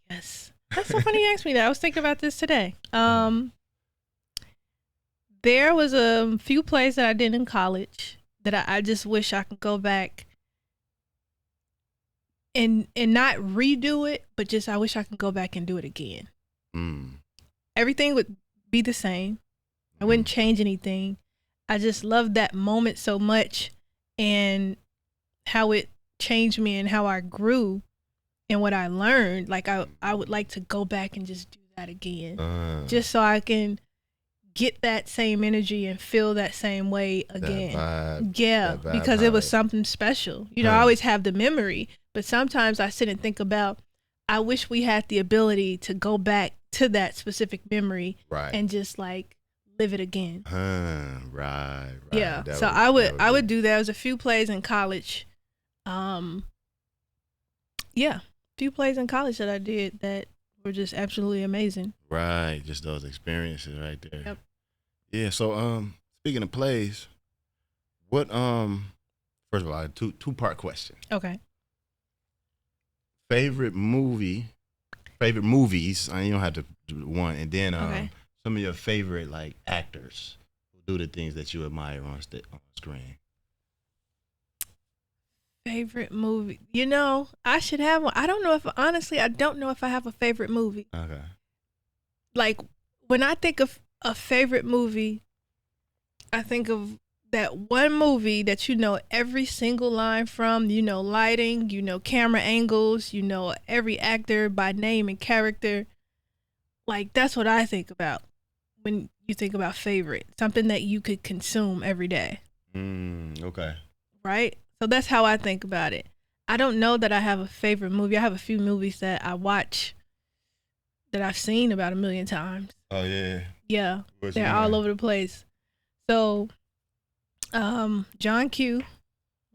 Yes. That's so funny you asked me that. I was thinking about this today. There was a few plays that I did in college that I just wish I could go back and not redo it, but just I wish I could go back and do it again. Everything would be the same. I wouldn't change anything. I just loved that moment so much, and how it changed me and how I grew and what I learned. Like I would like to go back and just do that again, just so I can get that same energy and feel that same way again. That vibe, because it was something special. I always have the memory, but sometimes I sit and think about, I wish we had the ability to go back to that specific memory and just like live it again.
Right.
Yeah. So I would do that. There was a few plays in college. Few plays in college that I did that were just absolutely amazing.
Right. Just those experiences right there. Yep. Yeah. So speaking of plays, what first of all, two-part question.
Okay.
Favorite movies. You don't have to do one, and then some of your favorite like actors who do the things that you admire on screen.
Favorite movie? I should have one. I don't know if I have a favorite movie. Okay. Like when I think of a favorite movie, I think of that one movie that you know every single line from, you know lighting, you know camera angles, you know every actor by name and character. Like, that's what I think about when you think about favorite. Something that you could consume every day.
Okay.
Right? So that's how I think about it. I don't know that I have a favorite movie. I have a few movies that I watch that I've seen about 1,000,000 times.
Oh, yeah.
Yeah. They're all over the place. So, John Q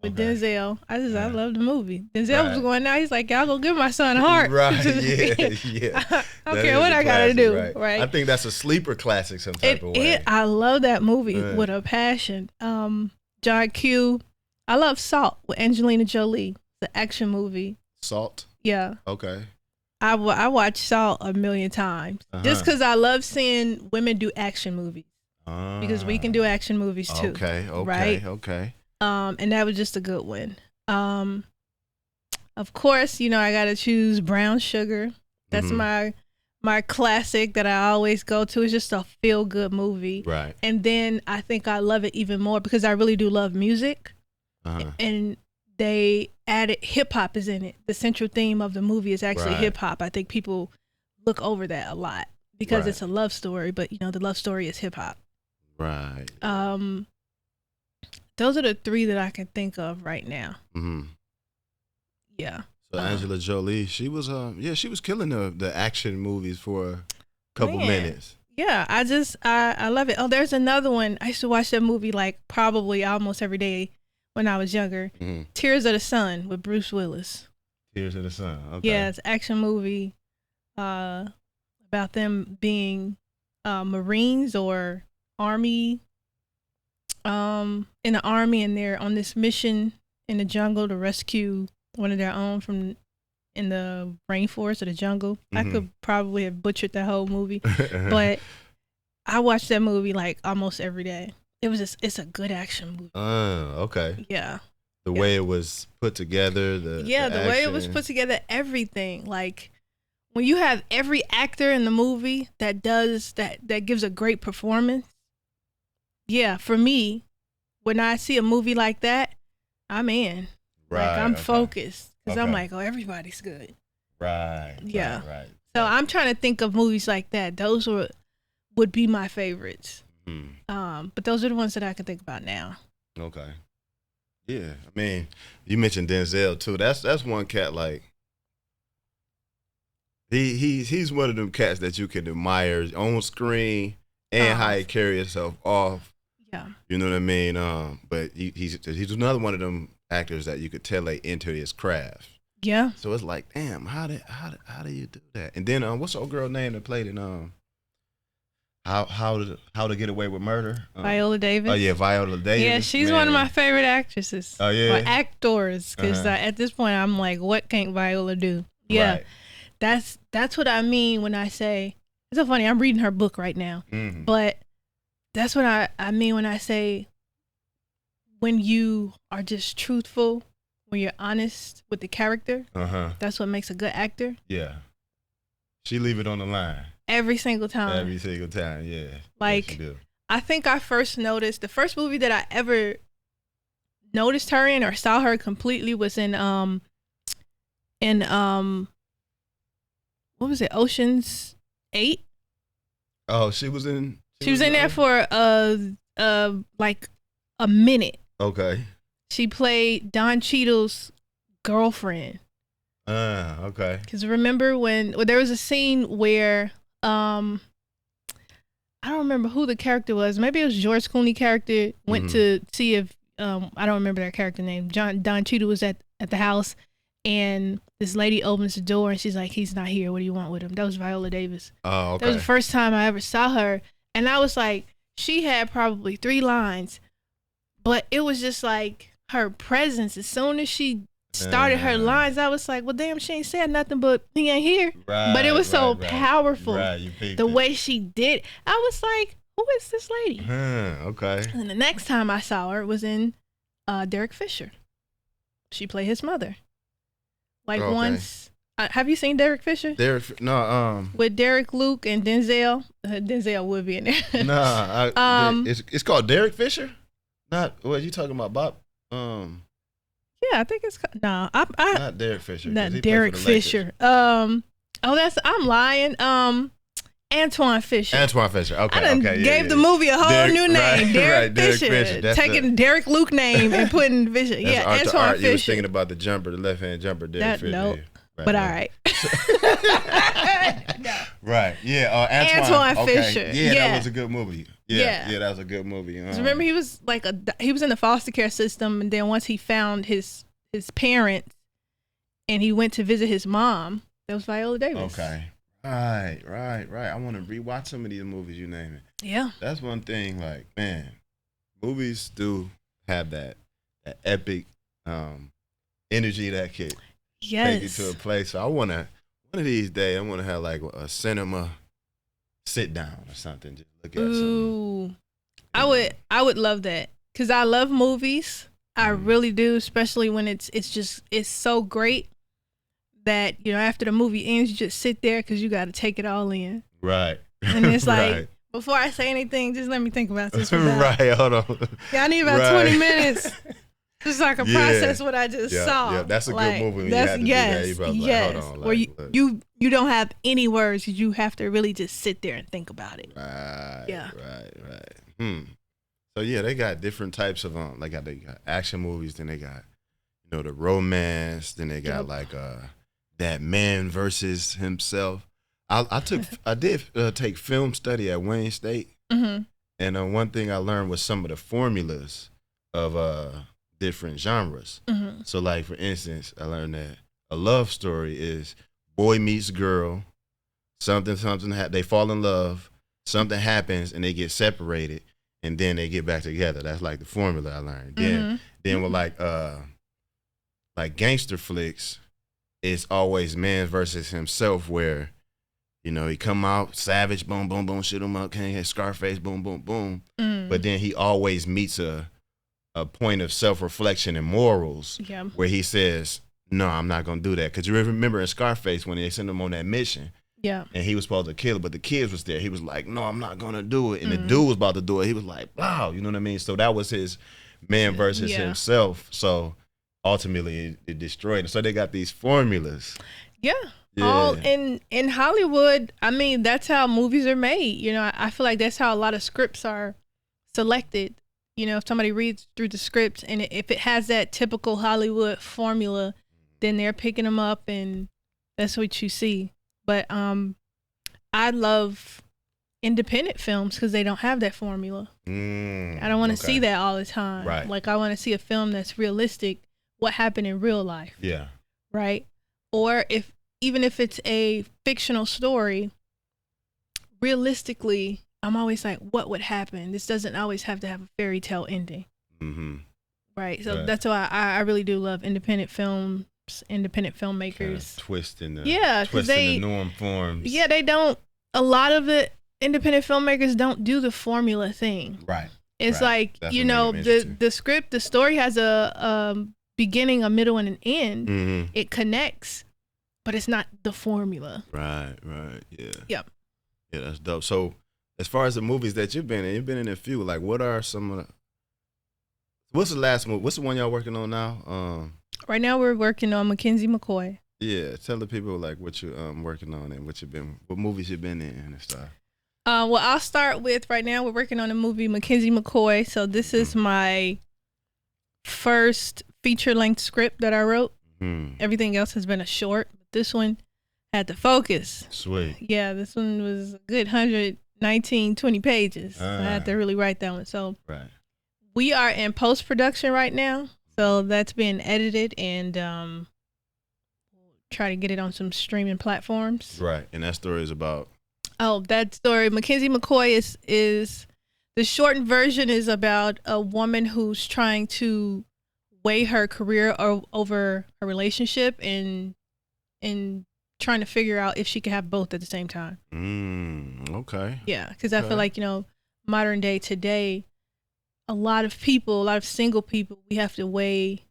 with Denzel. I love the movie. Denzel was going out. He's like, y'all gonna give my son a heart.
Right, yeah.
I don't care what I gotta do. Right.
I think that's a sleeper classic some type of way.
I love that movie with a passion. John Q. I love Salt with Angelina Jolie, the action movie.
Salt?
Yeah.
Okay.
I watched Salt 1,000,000 times just because I love seeing women do action movies. Because we can do action movies too.
Okay.
Right?
Okay.
And that was just a good one. Of course, you know, I gotta choose Brown Sugar. That's my classic that I always go to. It's just a feel good movie.
Right.
And then I think I love it even more because I really do love music. And they added hip hop is in it. The central theme of the movie is actually hip hop. I think people look over that a lot because it's a love story, but you know, the love story is hip hop.
Right.
Those are the three that I can think of right now. Yeah.
So Angela Jolie, she was she was killing the action movies for a couple minutes.
Yeah, I love it. Oh, there's another one. I used to watch that movie like probably almost every day when I was younger. Tears of the Sun with Bruce Willis.
Tears of the Sun. Okay.
Yeah, it's an action movie about them being Marines or Army, in the Army, and they're on this mission in the jungle to rescue one of their own from in the rainforest or the jungle. I could probably have butchered that whole movie, but I watched that movie like almost every day. It's a good action movie.
Okay.
Yeah.
The way it was put together, the
way it was put together, everything. Like when you have every actor in the movie that gives a great performance. Yeah, for me, when I see a movie like that, I'm in.
Right.
Like I'm focused because I'm like, oh, everybody's good.
Right.
Yeah.
Right.
So I'm trying to think of movies like that. Those would be my favorites. But those are the ones that I can think about now.
Okay. Yeah. I mean, you mentioned Denzel too. That's one cat like he's one of them cats that you can admire on screen and how he carry himself off.
Yeah.
You know what I mean? But he's another one of them actors that you could tell they into his craft.
Yeah.
So it's like, damn, how do you do that? And then what's the old girl name that played in How to Get Away with Murder?
Viola Davis.
Oh yeah, Viola Davis.
Yeah, she's one of my favorite actresses.
Oh yeah,
or actors. Because at this point, I'm like, what can't Viola do? Yeah, that's what I mean when I say. It's so funny. I'm reading her book right now, but that's what I mean when I say when you are just truthful, when you're honest with the character. That's what makes a good actor.
Yeah, she leave it on the line.
Every single time.
Every single time, yeah.
Like, I think I first noticed, the first movie that I ever noticed her in or saw her completely was in what was it, Ocean's 8?
Oh, she was in
there for like a minute.
Okay.
She played Don Cheadle's girlfriend.
Okay.
Because remember when there was a scene where I don't remember who the character was. Maybe it was George Clooney character went to see if I don't remember that character name. Don Cheadle was at the house, and this lady opens the door and she's like, "He's not here. What do you want with him?" That was Viola Davis.
Oh, okay.
That was the first time I ever saw her, and I was like, she had probably 3 lines, but it was just like her presence. As soon as she started her lines, I was like, well, damn, she ain't said nothing but he ain't here. Right, but it was so powerful. The way she did. I was like, who is this lady?
Okay.
And the next time I saw her was in Derek Fisher. She played his mother. Like once Have you seen Derek Fisher?
No.
With Derek, Luke, and Denzel. Denzel would be in there.
Nah. It's called Derek Fisher. Not what you talking about, Bob?
Yeah, I think it's not
Derek Fisher.
Not Derek Fisher. I'm lying. Antoine Fisher.
Okay.
I gave the movie a whole new name. Derek Fisher. Taking Derek Luke name and putting Fisher. Yeah, Antoine Fisher.
You was thinking about the left hand jumper. Derek Fisher.
Nope. But all right.
No. Right. Yeah.
Antoine Fisher.
Yeah, that was a good movie. Yeah, that was a good movie.
Remember, he was in the foster care system, and then once he found his parents, and he went to visit his mom. That was Viola Davis.
Okay. Right. I want to rewatch some of these movies you name it.
Yeah.
That's one thing. Like, man, movies do have that epic energy that could take you to a place. So I want to, one of these days, I want to have like a cinema sit down or something. Just look at something.
I would love that, because I love movies. I really do, especially when it's so great that, after the movie ends, you just sit there because you got to take it all in.
Right.
And it's like, before I say anything, just let me think about this.
Right, hold on.
Yeah, I need about 20 minutes just so I can process what I just saw.
Yeah, that's a good movie when you have to do that. You probably like, hold on.
Where you don't have any words. You have to really just sit there and think about it.
Right.
Yeah.
Right. So yeah, they got different types of they got action movies, then they got the romance, then they got like that man versus himself. I did take film study at Wayne State, and one thing I learned was some of the formulas of different genres. So like, for instance, I learned that a love story is boy meets girl, something they fall in love, something happens and they get separated, and then they get back together. That's like the formula I learned. Then with like gangster flicks, it's always man versus himself, where he come out savage, boom boom boom, shoot him up, can't hit Scarface, boom boom boom. But then he always meets a point of self-reflection and morals, where he says, no, I'm not gonna do that. Because you remember in Scarface when they sent him on that mission, and he was supposed to kill it, but the kids was there. He was like, no, I'm not gonna do it. And the dude was about to do it. He was like, wow, you know what I mean? So that was his man versus himself. So ultimately it destroyed him. So they got these formulas. Yeah.
All in Hollywood. I mean, that's how movies are made. I feel like that's how a lot of scripts are selected. If somebody reads through the script and if it has that typical Hollywood formula, then they're picking them up and that's what you see. But I love independent films because they don't have that formula. I don't want to see that all the time.
Right.
Like, I want to see a film that's realistic, what happened in real life.
Yeah.
Right. Or even if it's a fictional story, realistically, I'm always like, what would happen? This doesn't always have to have a fairy tale ending. Right. So that's why I really do love independent films, independent filmmakers. Kind of
twisting the norm forms.
Yeah, they don't. A lot of the independent filmmakers don't do the formula thing.
Right.
It's like, the script, the story has a beginning, a middle, and an end. It connects, but it's not the formula.
Right. Yeah.
Yep.
Yeah, that's dope. So, as far as the movies that you've been in a few. Like, what are some of what's the last movie? What's the one y'all working on now?
Right now we're working on Mackenzie McCoy.
Yeah, tell the people like what you're working on and what movies you've been in and stuff.
Well, I'll start with, right now we're working on a movie, Mackenzie McCoy. So this is my first feature-length script that I wrote. Everything else has been a short. This one had to focus.
Sweet.
Yeah, this one was a good 119, 20 pages. I had to really write that one. So we are in post-production right now. So that's being edited and try to get it on some streaming platforms.
Right. And that story is about?
Oh, that story, Mackenzie McCoy is the shortened version is about a woman who's trying to weigh her career over her relationship and trying to figure out if she can have both at the same time.
Okay.
Yeah, because I feel like, modern day today, a lot of single people, we have to weigh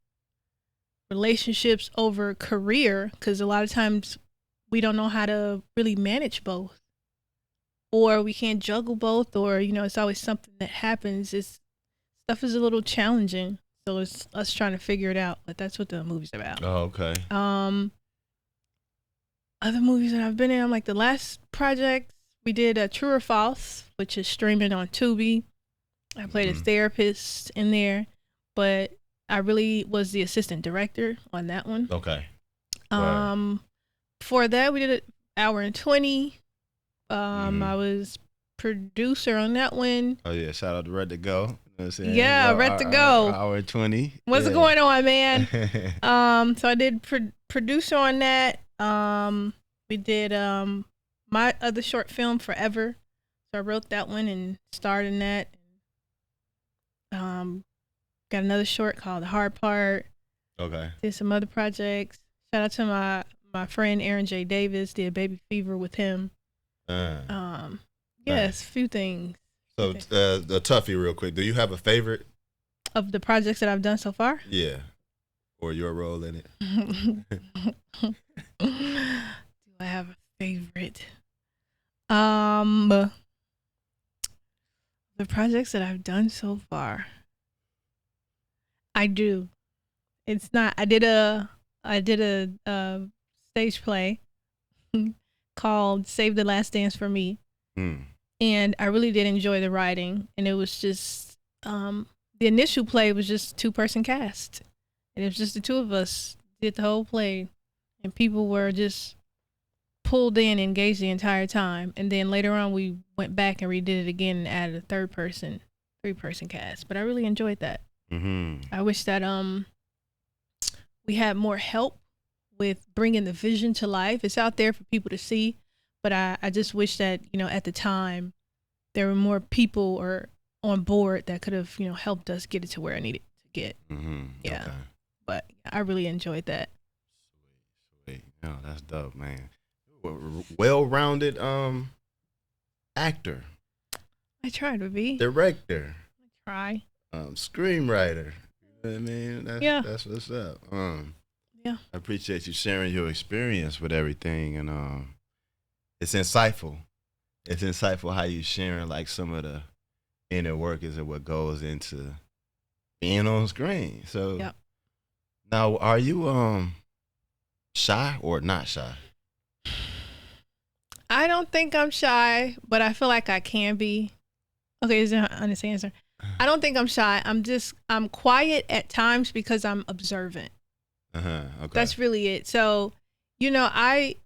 relationships over career, because a lot of times we don't know how to really manage both, or we can't juggle both, or it's always something that happens. Stuff is a little challenging, so it's us trying to figure it out. But that's what the movie's about.
Oh, okay.
Other movies that I've been in, like the last project we did, True or False, which is streaming on Tubi. I played a therapist in there, but I really was the assistant director on that one.
Okay.
Before that, we did an hour and 20. I was producer on that one.
Oh yeah, shout out to Red to Go. You know what I'm saying?
Yeah, Red to Go.
Hour and 20.
What's going on, man? So I did producer on that. We did my other short film, Forever. So I wrote that one and starred in that. Got another short called The Hard Part.
Okay.
Did some other projects. Shout out to my friend Aaron J. Davis. Did Baby Fever with him. Yes, a few things.
So the toughie real quick. Do you have a favorite?
Of the projects that I've done so far?
Yeah. Or your role in it?
Do I have a favorite? The projects that I've done so far. I do. It's not. I did a stage play called "Save the Last Dance for Me," and I really did enjoy the writing. And it was just the initial play was just 2-person cast, and it was just the two of us did the whole play, and people were just pulled in, engaged the entire time. And then later on, we went back and redid it again and added a 3-person cast. But I really enjoyed that. I wish that we had more help with bringing the vision to life. It's out there for people to see, but I just wish that at the time there were more people or on board that could have helped us get it to where I needed to get. Yeah, okay. But I really enjoyed that.
Sweet. No, that's dope, man. Well-rounded actor.
I try to be.
Director.
I try.
Screenwriter. You know what I mean? That's what's up.
Yeah.
I appreciate you sharing your experience with everything, and it's insightful. It's insightful how you sharing like some of the inner workings of what goes into being on screen. So now, are you shy or not shy?
I don't think I'm shy, but I feel like I can be. Okay, is there an honest answer? I don't think I'm shy. I'm quiet at times because I'm observant. Okay. That's really it. So, I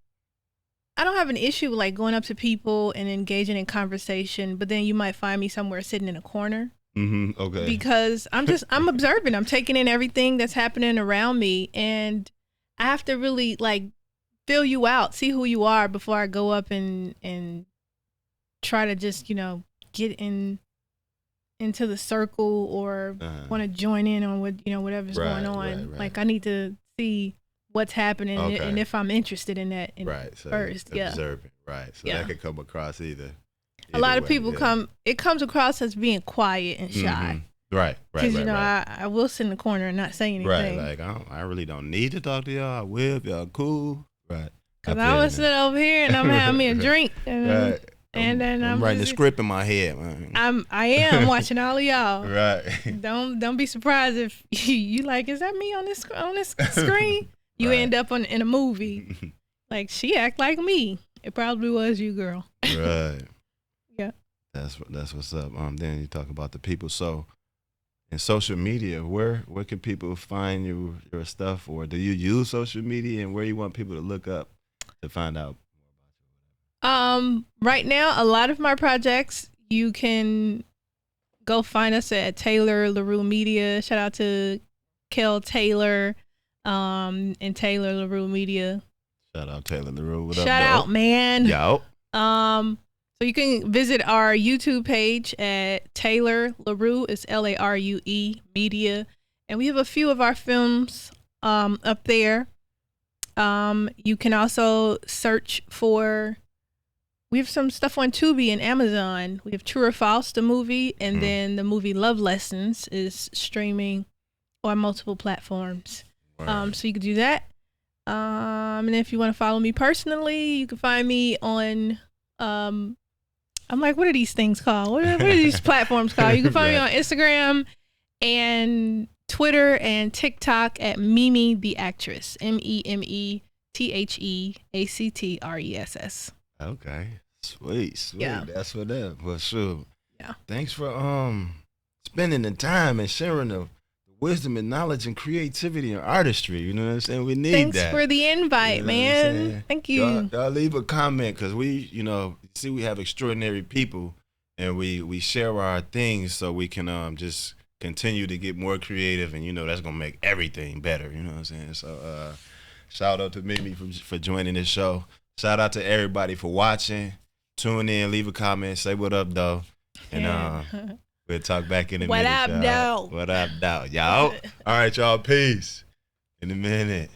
don't have an issue with like going up to people and engaging in conversation, but then you might find me somewhere sitting in a corner. Okay. Because I'm observing. I'm taking in everything that's happening around me, and I have to really like feel you out, see who you are before I go up and try to just, get into the circle or want to join in on what, whatever's going on. Right. Like I need to see what's happening and if I'm interested in that
so
first.
Observing. Right. So that could come across either
a lot of people it comes across as being quiet and shy.
Right.
Because I will sit in the corner and not say anything.
Right. Like I really don't need to talk to y'all. I will if y'all cool. Right.
Because I would sit over here and I'm having me a drink. And, and then
I'm writing the script in my head, man.
I am watching all of y'all.
Right.
Don't be surprised if you like, is that me on this screen? You end up in a movie. Like, she act like me. It probably was you, girl.
Right.
Yeah.
That's what's up. Then you talk about the people. So in social media, where can people find your stuff, or do you use social media, and where you want people to look up to find out?
Right now, a lot of my projects, you can go find us at Taylor LaRue Media. Shout out to Kel Taylor, and Taylor LaRue Media.
Shout out Taylor LaRue. What
up, Shout out, man.
Yo.
So you can visit our YouTube page at Taylor LaRue. It's LARUE Media, and we have a few of our films up there. You can also search for. We have some stuff on Tubi and Amazon. We have True or False, the movie, and then the movie Love Lessons is streaming on multiple platforms. So you could do that. And if you want to follow me personally, you can find me on I'm like, what are these things called? What are these platforms called? You can find me on Instagram and Twitter and TikTok at MeMe the Actress. MEMETHEACTRESS.
Okay. Sweet. Yeah. That's what that. Well, sure.
Yeah.
Thanks for spending the time and sharing the wisdom and knowledge and creativity and artistry. You know what I'm saying? We need
Thanks
that.
Thanks for the invite, man. Thank you.
Y'all leave a comment, because we have extraordinary people, and we share our things so we can just continue to get more creative, and that's gonna make everything better. You know what I'm saying? So shout out to Mimi for joining this show. Shout out to everybody for watching. Tune in, leave a comment, say what up, though, and we'll talk back in a minute.
What up, though?
What up, though, y'all? All right, y'all. Peace. In a minute.